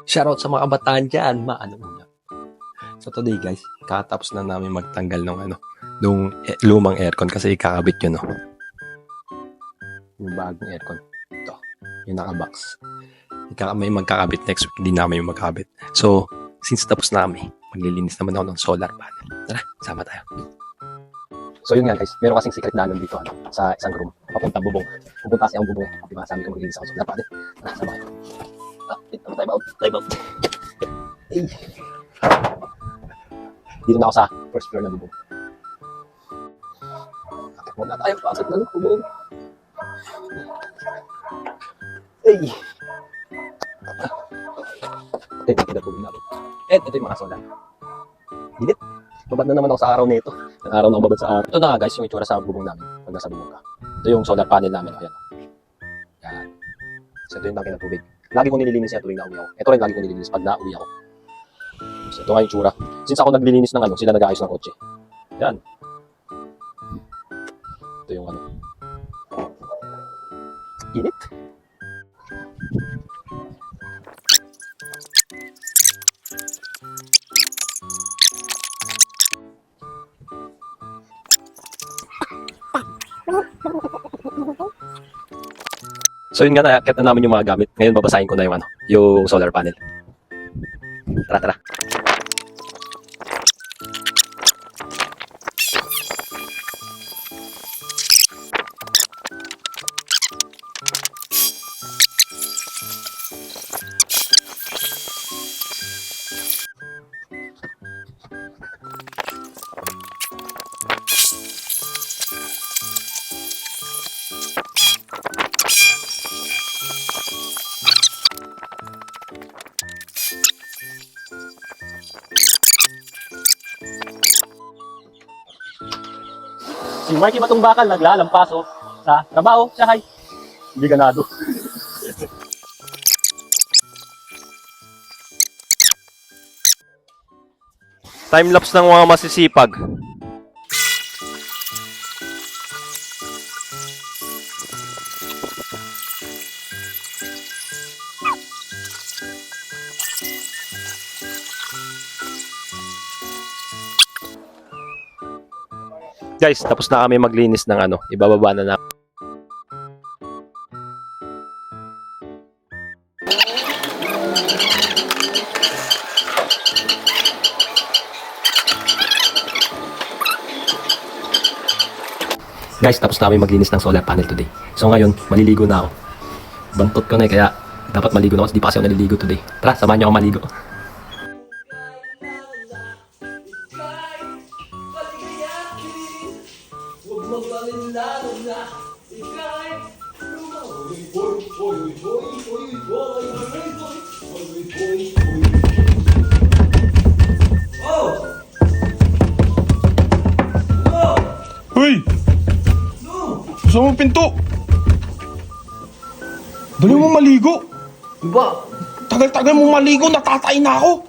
Shoutout sa mga kabataan dyan, maano muna. So today guys, kakatapos na namin magtanggal nung lumang aircon kasi ikakabit yun, no? Yung bagong aircon. Ito, yung nakabox. May magkakabit next week, hindi namin yung magkakabit. So, since tapos na kami, maglilinis naman ako ng solar panel. Tara, sama tayo. So yun nga guys, meron kasing secret na dito sa isang room. Papunta bubong. Pupunta kasi ang bubong. Diba, sabi ko maglilinis ako sa solar panel. Tara, sama tayo. Time out. Ay. Dito na ako sa first floor ng bubong. Akit muna tayo, pasok na ng bubong. Ay. Ito yung bubong namin. Ito yung mga solar. Ginit. Babad na naman ako sa araw nito. Ang araw na ako babad sa araw. Ito na nga guys, yung itsura sa bubong namin. Pag nasa bubong ka. Ito yung solar panel namin. Ayan. Yan. So ito yung tangke ng tubig. Lagi ko nililinis yan tuwing nauwi ako. Ito rin lagi ko nililinis pag nauwi ako. So ito nga yung itsura. Since ako naglilinis ng sila nag-aayos ng kotse. Yan. Ito yung init. So yun nga, na-akit na namin yung mga gamit. Ngayon babasahin ko na yung solar panel. Tara. Si Marky Batong Bakal naglalampaso sa trabaho siya hay. Hindi ganado. Time-lapse ng mga masisipag. Guys, tapos na kami maglinis ng ibababa na. Guys, tapos na kami maglinis ng solar panel today. So ngayon, maliligo na ako. Bantot ko na kaya dapat maligo na ako. Di pa kasi ako naliligo today. Tara, samahan niyo ako maligo. Hoy! Gusto mo pinto? Dali mo maligo. Diba? Tagal-tagal mo maligo, natatay na ako.